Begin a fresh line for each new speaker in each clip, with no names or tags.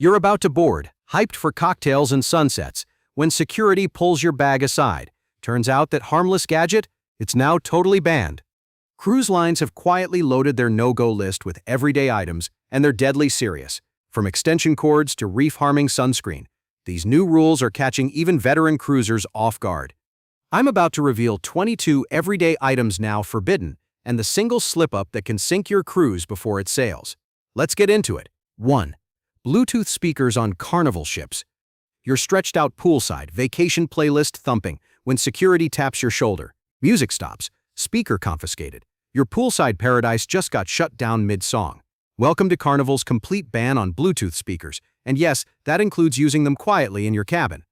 You're about to board, hyped for cocktails and sunsets, when security pulls your bag aside. Turns out that harmless gadget, it's now totally banned. Cruise lines have quietly loaded their no-go list with everyday items, and they're deadly serious. From extension cords to reef-harming sunscreen, these new rules are catching even veteran cruisers off guard. I'm about to reveal 22 everyday items now forbidden, and the single slip-up that can sink your cruise before it sails. Let's get into it. 1. Bluetooth speakers on Carnival ships. You're stretched out poolside, vacation playlist thumping, when security taps your shoulder. Music stops, speaker confiscated. Your poolside paradise just got shut down mid-song. Welcome to Carnival's complete ban on Bluetooth speakers, and yes, that includes using them quietly in your cabin.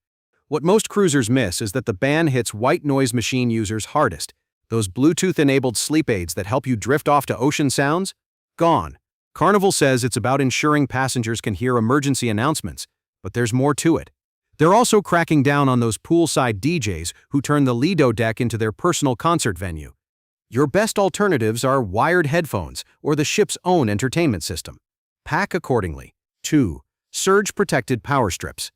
What most cruisers miss is that the ban hits white noise machine users hardest. Those Bluetooth-enabled sleep aids that help you drift off to ocean sounds? Gone. Carnival says it's about ensuring passengers can hear emergency announcements, but there's more to it. They're also cracking down on those poolside DJs who turn the Lido deck into their personal concert venue. Your best alternatives are wired headphones or the ship's own entertainment system. Pack accordingly. 2. Surge-protected power strips.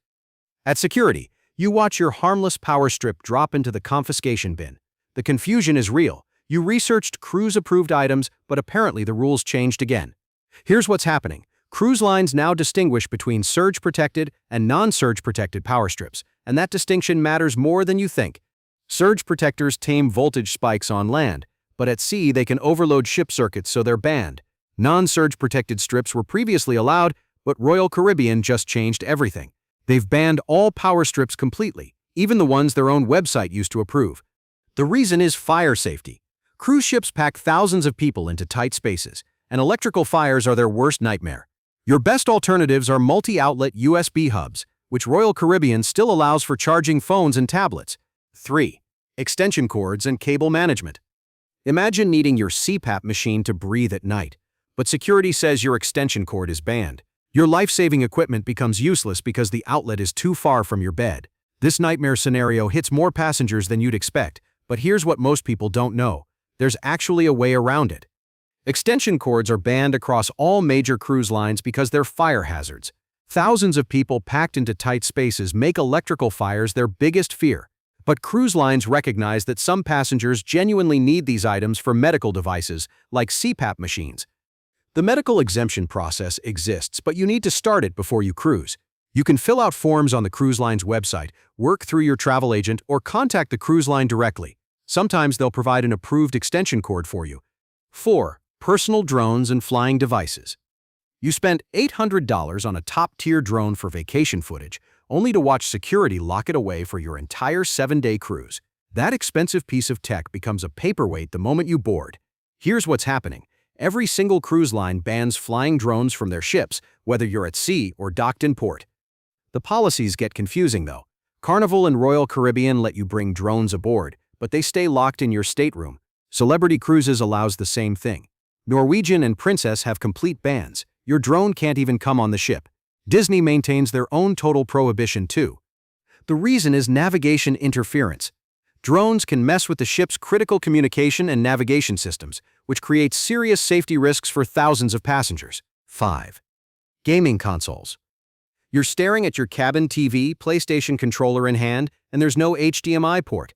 At security, you watch your harmless power strip drop into the confiscation bin. The confusion is real. You researched cruise-approved items, but apparently the rules changed again. Here's what's happening. Cruise lines now distinguish between surge-protected and non-surge-protected power strips, and that distinction matters more than you think. Surge protectors tame voltage spikes on land, but at sea they can overload ship circuits, so they're banned. Non-surge protected strips were previously allowed, but Royal Caribbean just changed everything. They've banned all power strips completely, even the ones their own website used to approve. The reason is fire safety. Cruise ships pack thousands of people into tight spaces, and electrical fires are their worst nightmare. Your best alternatives are multi-outlet USB hubs, which Royal Caribbean still allows for charging phones and tablets. 3. Extension cords and cable management. Imagine needing your CPAP machine to breathe at night, but security says your extension cord is banned. Your life-saving equipment becomes useless because the outlet is too far from your bed. This nightmare scenario hits more passengers than you'd expect, but here's what most people don't know. There's actually a way around it. Extension cords are banned across all major cruise lines because they're fire hazards. Thousands of people packed into tight spaces make electrical fires their biggest fear. But cruise lines recognize that some passengers genuinely need these items for medical devices, like CPAP machines. The medical exemption process exists, but you need to start it before you cruise. You can fill out forms on the cruise line's website, work through your travel agent, or contact the cruise line directly. Sometimes they'll provide an approved extension cord for you. 4. Personal drones and flying devices. You spent $800 on a top-tier drone for vacation footage, only to watch security lock it away for your entire 7-day cruise. That expensive piece of tech becomes a paperweight the moment you board. Here's what's happening. Every single cruise line bans flying drones from their ships, whether you're at sea or docked in port. The policies get confusing, though. Carnival and Royal Caribbean let you bring drones aboard, but they stay locked in your stateroom. Celebrity Cruises allows the same thing. Norwegian and Princess have complete bans. Your drone can't even come on the ship. Disney maintains their own total prohibition too. The reason is navigation interference. Drones can mess with the ship's critical communication and navigation systems, which creates serious safety risks for thousands of passengers. 5. Gaming consoles. You're staring at your cabin TV, PlayStation controller in hand, and there's no HDMI port.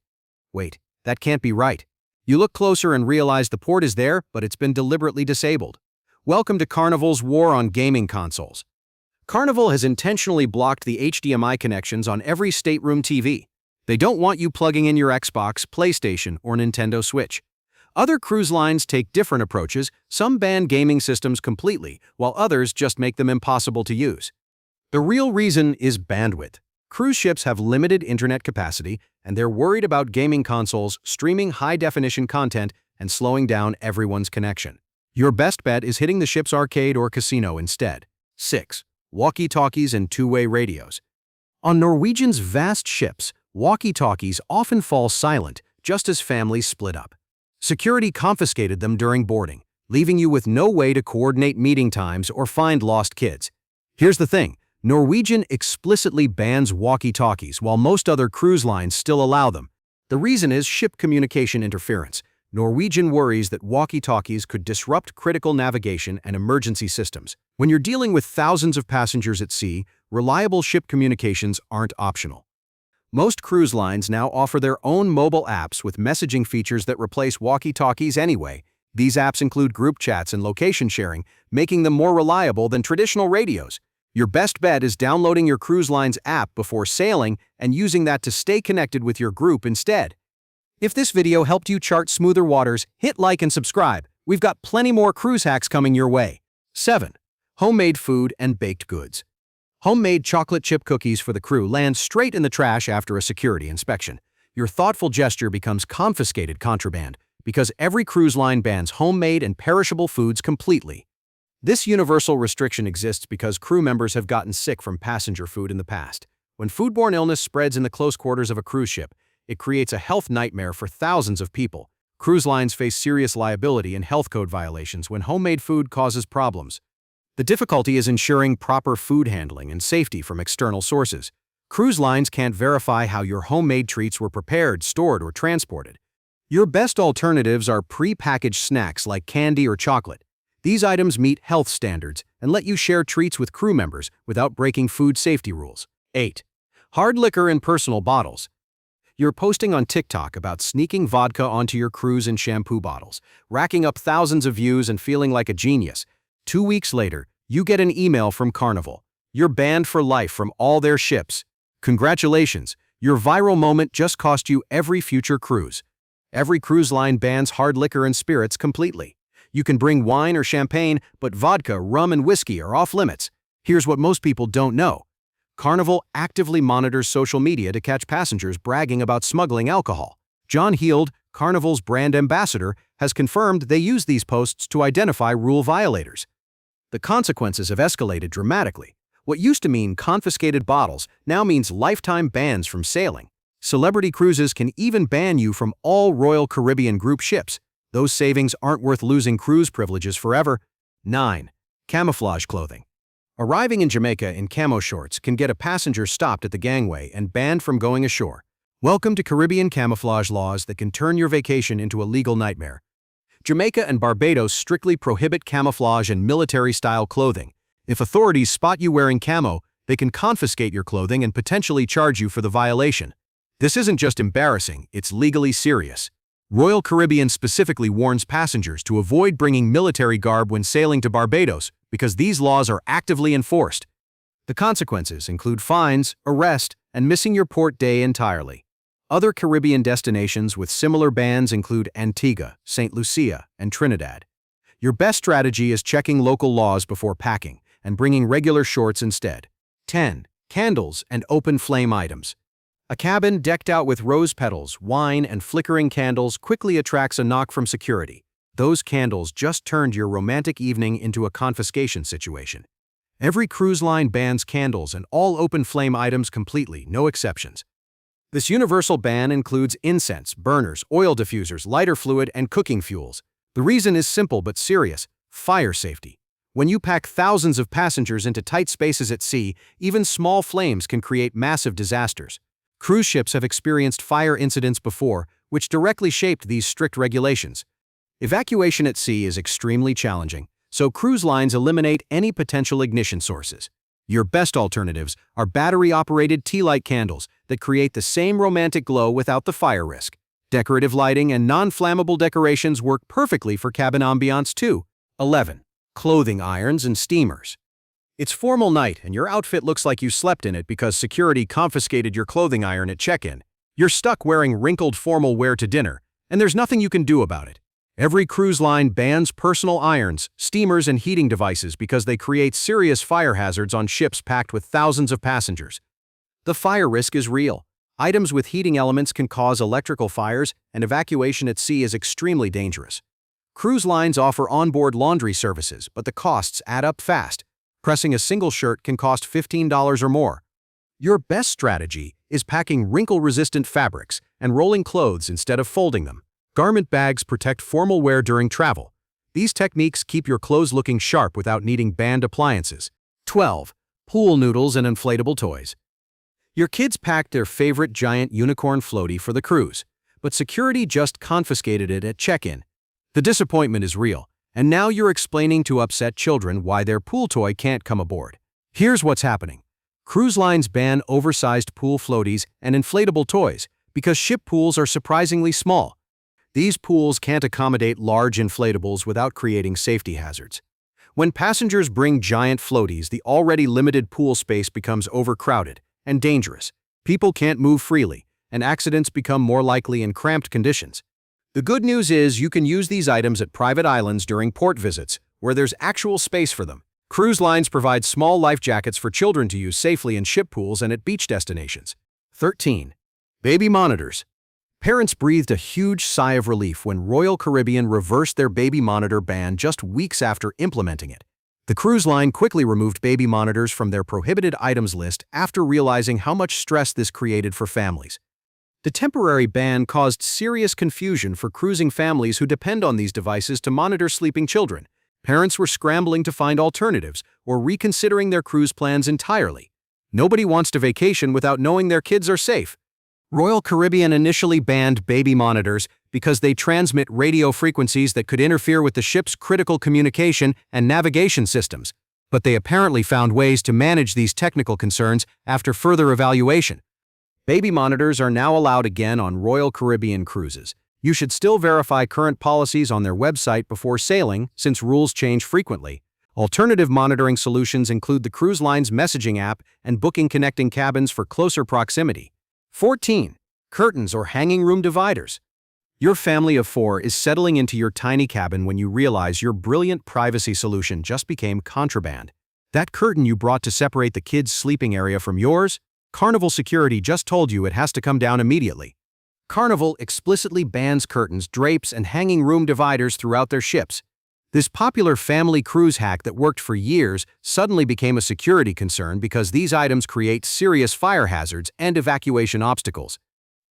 Wait, that can't be right. You look closer and realize the port is there, but it's been deliberately disabled. Welcome to Carnival's war on gaming consoles. Carnival has intentionally blocked the HDMI connections on every stateroom TV. They don't want you plugging in your Xbox, PlayStation, or Nintendo Switch. Other cruise lines take different approaches. Some ban gaming systems completely, while others just make them impossible to use. The real reason is bandwidth. Cruise ships have limited internet capacity, and they're worried about gaming consoles streaming high-definition content and slowing down everyone's connection. Your best bet is hitting the ship's arcade or casino instead. 6. Walkie-talkies and two-way radios. On Norwegian's vast ships, walkie-talkies often fall silent just as families split up. Security confiscated them during boarding, leaving you with no way to coordinate meeting times or find lost kids. Here's the thing. Norwegian explicitly bans walkie-talkies while most other cruise lines still allow them. The reason is ship communication interference. Norwegian worries that walkie-talkies could disrupt critical navigation and emergency systems. When you're dealing with thousands of passengers at sea, reliable ship communications aren't optional. Most cruise lines now offer their own mobile apps with messaging features that replace walkie-talkies anyway. These apps include group chats and location sharing, making them more reliable than traditional radios. Your best bet is downloading your cruise line's app before sailing and using that to stay connected with your group instead. If this video helped you chart smoother waters, hit like and subscribe. We've got plenty more cruise hacks coming your way. 7. Homemade food and baked goods. Homemade chocolate chip cookies for the crew land straight in the trash after a security inspection. Your thoughtful gesture becomes confiscated contraband because every cruise line bans homemade and perishable foods completely. This universal restriction exists because crew members have gotten sick from passenger food in the past. When foodborne illness spreads in the close quarters of a cruise ship, it creates a health nightmare for thousands of people. Cruise lines face serious liability and health code violations when homemade food causes problems. The difficulty is ensuring proper food handling and safety from external sources. Cruise lines can't verify how your homemade treats were prepared, stored, or transported. Your best alternatives are pre-packaged snacks like candy or chocolate. These items meet health standards and let you share treats with crew members without breaking food safety rules. 8. Hard liquor in personal bottles. You're posting on TikTok about sneaking vodka onto your cruise in shampoo bottles, racking up thousands of views and feeling like a genius. 2 weeks later, you get an email from Carnival. You're banned for life from all their ships. Congratulations, your viral moment just cost you every future cruise. Every cruise line bans hard liquor and spirits completely. You can bring wine or champagne, but vodka, rum, and whiskey are off limits. Here's what most people don't know. Carnival actively monitors social media to catch passengers bragging about smuggling alcohol. John Heald, Carnival's brand ambassador, has confirmed they use these posts to identify rule violators. The consequences have escalated dramatically. What used to mean confiscated bottles now means lifetime bans from sailing. Celebrity cruises can even ban you from all Royal Caribbean group ships. Those savings aren't worth losing cruise privileges forever. 9. Camouflage clothing. Arriving in Jamaica in camo shorts can get a passenger stopped at the gangway and banned from going ashore. Welcome to Caribbean camouflage laws that can turn your vacation into a legal nightmare. Jamaica and Barbados strictly prohibit camouflage and military-style clothing. If authorities spot you wearing camo, they can confiscate your clothing and potentially charge you for the violation. This isn't just embarrassing, it's legally serious. Royal Caribbean specifically warns passengers to avoid bringing military garb when sailing to Barbados because these laws are actively enforced. The consequences include fines, arrest, and missing your port day entirely. Other Caribbean destinations with similar bans include Antigua, St. Lucia, and Trinidad. Your best strategy is checking local laws before packing and bringing regular shorts instead. 10. Candles and open flame items. A cabin decked out with rose petals, wine, and flickering candles quickly attracts a knock from security. Those candles just turned your romantic evening into a confiscation situation. Every cruise line bans candles and all open flame items completely, no exceptions. This universal ban includes incense, burners, oil diffusers, lighter fluid, and cooking fuels. The reason is simple but serious: fire safety. When you pack thousands of passengers into tight spaces at sea, even small flames can create massive disasters. Cruise ships have experienced fire incidents before, which directly shaped these strict regulations. Evacuation at sea is extremely challenging, so cruise lines eliminate any potential ignition sources. Your best alternatives are battery-operated tea light candles that create the same romantic glow without the fire risk. Decorative lighting and non-flammable decorations work perfectly for cabin ambiance too. 11. Clothing irons and steamers. It's formal night and your outfit looks like you slept in it because security confiscated your clothing iron at check-in. You're stuck wearing wrinkled formal wear to dinner, and there's nothing you can do about it. Every cruise line bans personal irons, steamers, and heating devices because they create serious fire hazards on ships packed with thousands of passengers. The fire risk is real. Items with heating elements can cause electrical fires, and evacuation at sea is extremely dangerous. Cruise lines offer onboard laundry services, but the costs add up fast. Pressing a single shirt can cost $15 or more. Your best strategy is packing wrinkle-resistant fabrics and rolling clothes instead of folding them. Garment bags protect formal wear during travel. These techniques keep your clothes looking sharp without needing banned appliances. 12. Pool noodles and inflatable toys. Your kids packed their favorite giant unicorn floaty for the cruise, but security just confiscated it at check-in. The disappointment is real, and now you're explaining to upset children why their pool toy can't come aboard. Here's what's happening. Cruise lines ban oversized pool floaties and inflatable toys because ship pools are surprisingly small. These pools can't accommodate large inflatables without creating safety hazards. When passengers bring giant floaties, the already limited pool space becomes overcrowded and dangerous. People can't move freely, and accidents become more likely in cramped conditions. The good news is you can use these items at private islands during port visits, where there's actual space for them. Cruise lines provide small life jackets for children to use safely in ship pools and at beach destinations. 13. Baby monitors. Parents breathed a huge sigh of relief when Royal Caribbean reversed their baby monitor ban just weeks after implementing it. The cruise line quickly removed baby monitors from their prohibited items list after realizing how much stress this created for families. The temporary ban caused serious confusion for cruising families who depend on these devices to monitor sleeping children. Parents were scrambling to find alternatives or reconsidering their cruise plans entirely. Nobody wants to vacation without knowing their kids are safe. Royal Caribbean initially banned baby monitors because they transmit radio frequencies that could interfere with the ship's critical communication and navigation systems, but they apparently found ways to manage these technical concerns after further evaluation. Baby monitors are now allowed again on Royal Caribbean cruises. You should still verify current policies on their website before sailing, since rules change frequently. Alternative monitoring solutions include the cruise line's messaging app and booking connecting cabins for closer proximity. 14. Curtains or hanging room dividers. Your family of 4 is settling into your tiny cabin when you realize your brilliant privacy solution just became contraband. That curtain you brought to separate the kids' sleeping area from yours? Carnival security just told you it has to come down immediately. Carnival explicitly bans curtains, drapes, and hanging room dividers throughout their ships. This popular family cruise hack that worked for years suddenly became a security concern because these items create serious fire hazards and evacuation obstacles.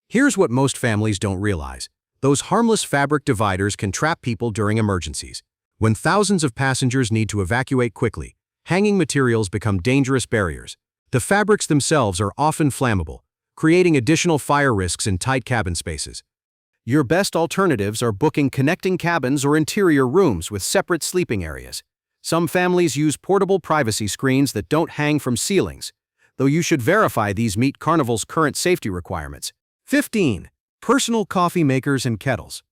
Here's what most families don't realize. Those harmless fabric dividers can trap people during emergencies. When thousands of passengers need to evacuate quickly, hanging materials become dangerous barriers. The fabrics themselves are often flammable, creating additional fire risks in tight cabin spaces. Your best alternatives are booking connecting cabins or interior rooms with separate sleeping areas. Some families use portable privacy screens that don't hang from ceilings, though you should verify these meet Carnival's current safety requirements. 15. Personal coffee makers and kettles.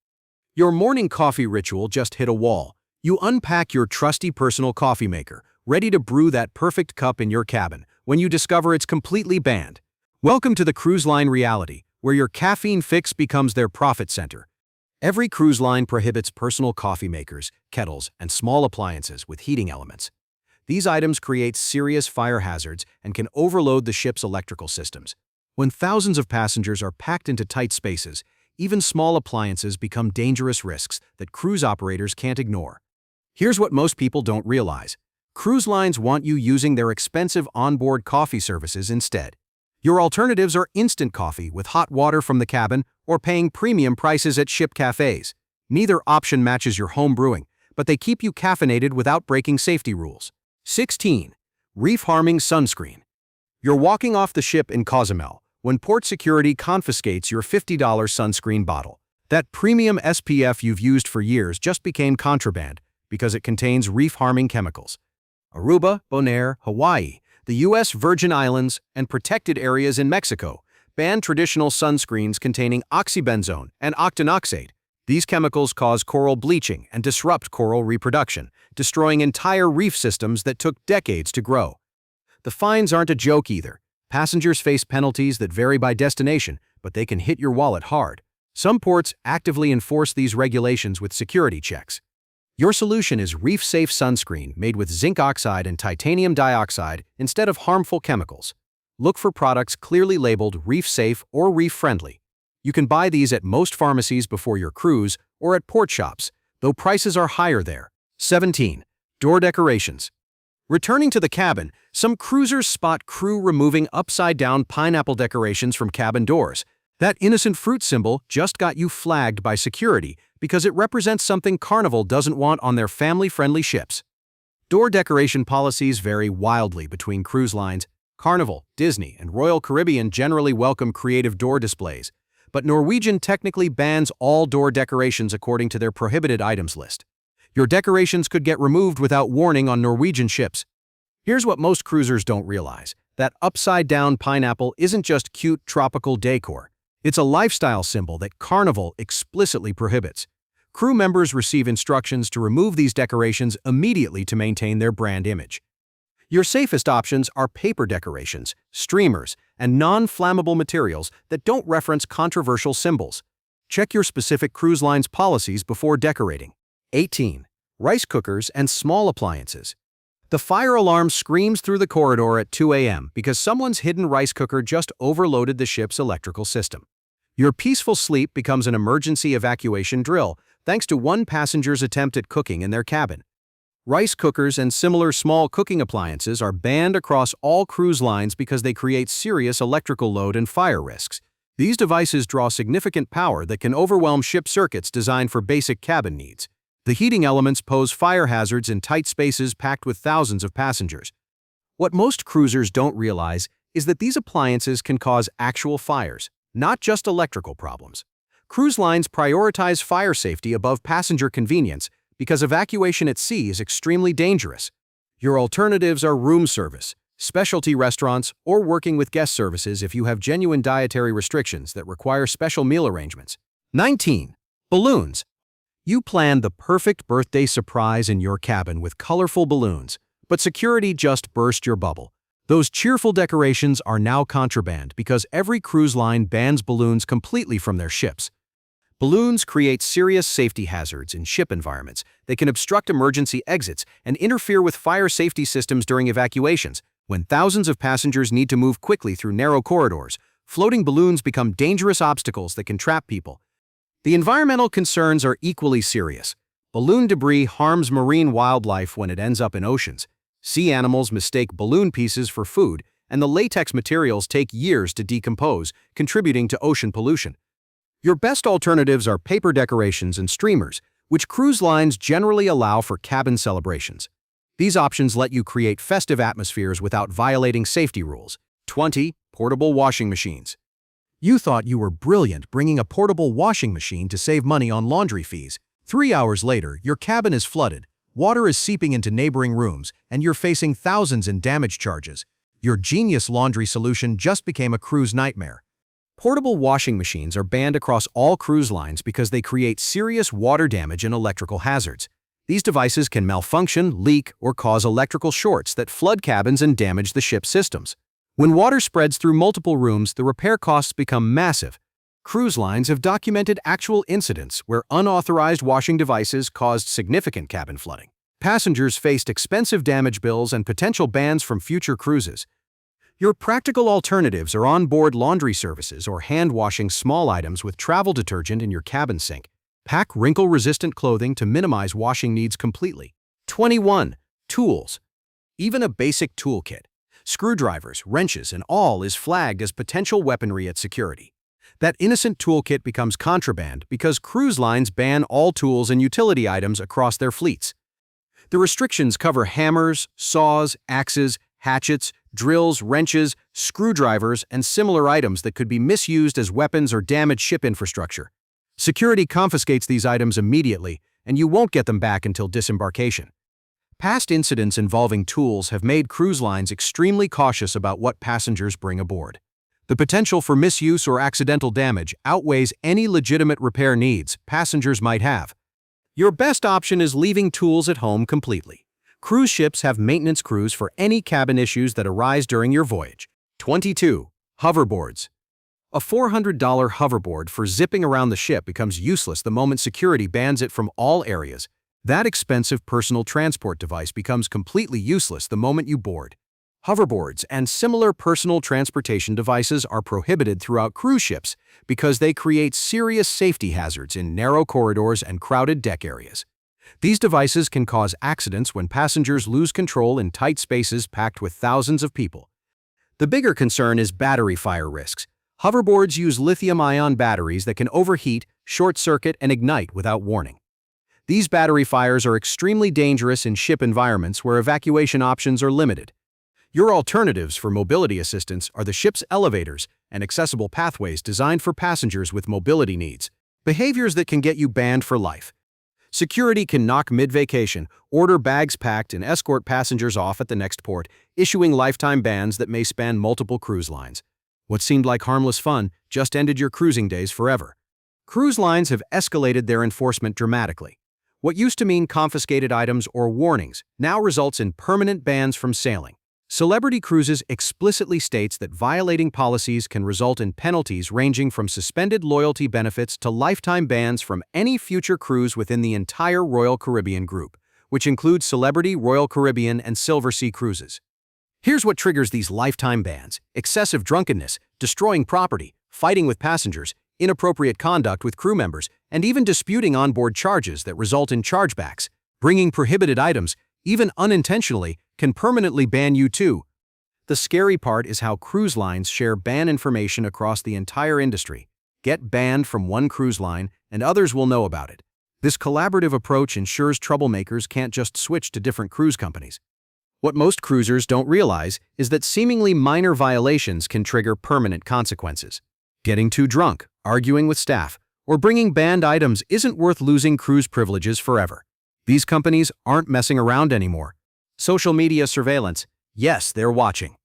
Your morning coffee ritual just hit a wall. You unpack your trusty personal coffee maker, ready to brew that perfect cup in your cabin, when you discover it's completely banned. Welcome to the cruise line reality, where your caffeine fix becomes their profit center. Every cruise line prohibits personal coffee makers, kettles, and small appliances with heating elements. These items create serious fire hazards and can overload the ship's electrical systems. When thousands of passengers are packed into tight spaces, even small appliances become dangerous risks that cruise operators can't ignore. Here's what most people don't realize. Cruise lines want you using their expensive onboard coffee services instead. Your alternatives are instant coffee with hot water from the cabin or paying premium prices at ship cafes. Neither option matches your home brewing, but they keep you caffeinated without breaking safety rules. 16. Reef-harming sunscreen. You're walking off the ship in Cozumel when port security confiscates your $50 sunscreen bottle. That premium SPF you've used for years just became contraband because it contains reef-harming chemicals. Aruba, Bonaire, Hawaii, the U.S. Virgin Islands, and protected areas in Mexico ban traditional sunscreens containing oxybenzone and octinoxate. These chemicals cause coral bleaching and disrupt coral reproduction, destroying entire reef systems that took decades to grow. The fines aren't a joke either. Passengers face penalties that vary by destination, but they can hit your wallet hard. Some ports actively enforce these regulations with security checks. Your solution is reef-safe sunscreen made with zinc oxide and titanium dioxide instead of harmful chemicals. Look for products clearly labeled reef-safe or reef-friendly. You can buy these at most pharmacies before your cruise or at port shops, though prices are higher there. 17. Door decorations. Returning to the cabin, some cruisers spot crew removing upside-down pineapple decorations from cabin doors. That innocent fruit symbol just got you flagged by security because it represents something Carnival doesn't want on their family-friendly ships. Door decoration policies vary wildly between cruise lines. Carnival, Disney, and Royal Caribbean generally welcome creative door displays, but Norwegian technically bans all door decorations according to their prohibited items list. Your decorations could get removed without warning on Norwegian ships. Here's what most cruisers don't realize: that upside-down pineapple isn't just cute tropical decor. It's a lifestyle symbol that Carnival explicitly prohibits. Crew members receive instructions to remove these decorations immediately to maintain their brand image. Your safest options are paper decorations, streamers, and non-flammable materials that don't reference controversial symbols. Check your specific cruise line's policies before decorating. 18. Rice cookers and small appliances. The fire alarm screams through the corridor at 2 a.m. because someone's hidden rice cooker just overloaded the ship's electrical system. Your peaceful sleep becomes an emergency evacuation drill thanks to one passenger's attempt at cooking in their cabin. Rice cookers and similar small cooking appliances are banned across all cruise lines because they create serious electrical load and fire risks. These devices draw significant power that can overwhelm ship circuits designed for basic cabin needs. The heating elements pose fire hazards in tight spaces packed with thousands of passengers. What most cruisers don't realize is that these appliances can cause actual fires, not just electrical problems. Cruise lines prioritize fire safety above passenger convenience because evacuation at sea is extremely dangerous. Your alternatives are room service, specialty restaurants, or working with guest services if you have genuine dietary restrictions that require special meal arrangements. 19. Balloons. You planned the perfect birthday surprise in your cabin with colorful balloons, but security just burst your bubble. Those cheerful decorations are now contraband because every cruise line bans balloons completely from their ships. Balloons create serious safety hazards in ship environments. They can obstruct emergency exits and interfere with fire safety systems during evacuations. When thousands of passengers need to move quickly through narrow corridors, floating balloons become dangerous obstacles that can trap people. The environmental concerns are equally serious. Balloon debris harms marine wildlife when it ends up in oceans. Sea animals mistake balloon pieces for food, and the latex materials take years to decompose, contributing to ocean pollution. Your best alternatives are paper decorations and streamers, which cruise lines generally allow for cabin celebrations. These options let you create festive atmospheres without violating safety rules. 20. Portable washing machines. You thought you were brilliant bringing a portable washing machine to save money on laundry fees. 3 hours later, your cabin is flooded, water is seeping into neighboring rooms, and you're facing thousands in damage charges. Your genius laundry solution just became a cruise nightmare. Portable washing machines are banned across all cruise lines because they create serious water damage and electrical hazards. These devices can malfunction, leak, or cause electrical shorts that flood cabins and damage the ship's systems. When water spreads through multiple rooms, the repair costs become massive. Cruise lines have documented actual incidents where unauthorized washing devices caused significant cabin flooding. Passengers faced expensive damage bills and potential bans from future cruises. Your practical alternatives are onboard laundry services or hand-washing small items with travel detergent in your cabin sink. Pack wrinkle-resistant clothing to minimize washing needs completely. 21. Tools. Even a basic toolkit, screwdrivers, wrenches, and all is flagged as potential weaponry at security. That innocent toolkit becomes contraband because cruise lines ban all tools and utility items across their fleets. The restrictions cover hammers, saws, axes, hatchets, drills, wrenches, screwdrivers, and similar items that could be misused as weapons or damage ship infrastructure. Security confiscates these items immediately, and you won't get them back until disembarkation. Past incidents involving tools have made cruise lines extremely cautious about what passengers bring aboard. The potential for misuse or accidental damage outweighs any legitimate repair needs passengers might have. Your best option is leaving tools at home completely. Cruise ships have maintenance crews for any cabin issues that arise during your voyage. 22. Hoverboards. A $400 hoverboard for zipping around the ship becomes useless the moment security bans it from all areas. That expensive personal transport device becomes completely useless the moment you board. Hoverboards and similar personal transportation devices are prohibited throughout cruise ships because they create serious safety hazards in narrow corridors and crowded deck areas. These devices can cause accidents when passengers lose control in tight spaces packed with thousands of people. The bigger concern is battery fire risks. Hoverboards use lithium-ion batteries that can overheat, short-circuit, and ignite without warning. These battery fires are extremely dangerous in ship environments where evacuation options are limited. Your alternatives for mobility assistance are the ship's elevators and accessible pathways designed for passengers with mobility needs. Behaviors that can get you banned for life. Security can knock mid-vacation, order bags packed, and escort passengers off at the next port, issuing lifetime bans that may span multiple cruise lines. What seemed like harmless fun just ended your cruising days forever. Cruise lines have escalated their enforcement dramatically. What used to mean confiscated items or warnings now results in permanent bans from sailing. Celebrity Cruises explicitly states that violating policies can result in penalties ranging from suspended loyalty benefits to lifetime bans from any future cruise within the entire Royal Caribbean group, which includes Celebrity, Royal Caribbean, and Silversea Cruises. Here's what triggers these lifetime bans: excessive drunkenness, destroying property, fighting with passengers, inappropriate conduct with crew members, and even disputing onboard charges that result in chargebacks. Bringing prohibited items, even unintentionally, can permanently ban you too. The scary part is how cruise lines share ban information across the entire industry. Get banned from one cruise line, and others will know about it. This collaborative approach ensures troublemakers can't just switch to different cruise companies. What most cruisers don't realize is that seemingly minor violations can trigger permanent consequences. Getting too drunk, arguing with staff, or bringing banned items isn't worth losing cruise privileges forever. These companies aren't messing around anymore. Social media surveillance, yes, they're watching.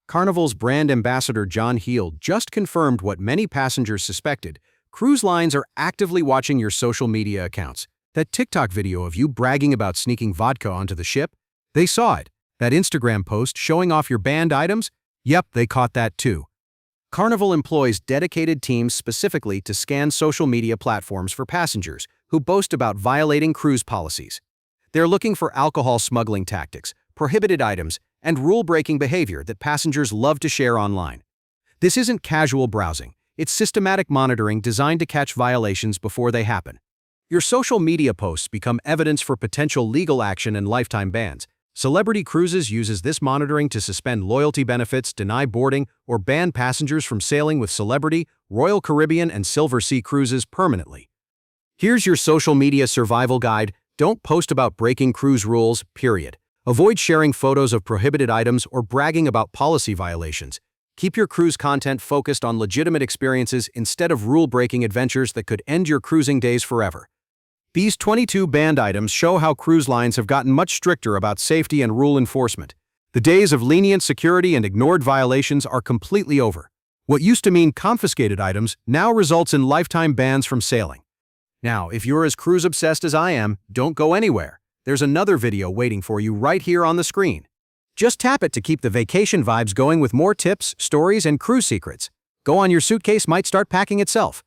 Carnival's brand ambassador John Heel just confirmed what many passengers suspected. Cruise lines are actively watching your social media accounts. That TikTok video of you bragging about sneaking vodka onto the ship? They saw it. That Instagram post showing off your banned items? Yep, they caught that too. Carnival employs dedicated teams specifically to scan social media platforms for passengers who boast about violating cruise policies. They're looking for alcohol smuggling tactics, prohibited items, and rule-breaking behavior that passengers love to share online. This isn't casual browsing. It's systematic monitoring designed to catch violations before they happen. Your social media posts become evidence for potential legal action and lifetime bans. Celebrity Cruises uses this monitoring to suspend loyalty benefits, deny boarding, or ban passengers from sailing with Celebrity, Royal Caribbean, and Silversea Cruises permanently. Here's your social media survival guide. Don't post about breaking cruise rules, period. Avoid sharing photos of prohibited items or bragging about policy violations. Keep your cruise content focused on legitimate experiences instead of rule-breaking adventures that could end your cruising days forever. These 22 banned items show how cruise lines have gotten much stricter about safety and rule enforcement. The days of lenient security and ignored violations are completely over. What used to mean confiscated items now results in lifetime bans from sailing. Now, if you're as cruise-obsessed as I am, don't go anywhere. There's another video waiting for you right here on the screen. Just tap it to keep the vacation vibes going with more tips, stories, and cruise secrets. Go on, your suitcase might start packing itself.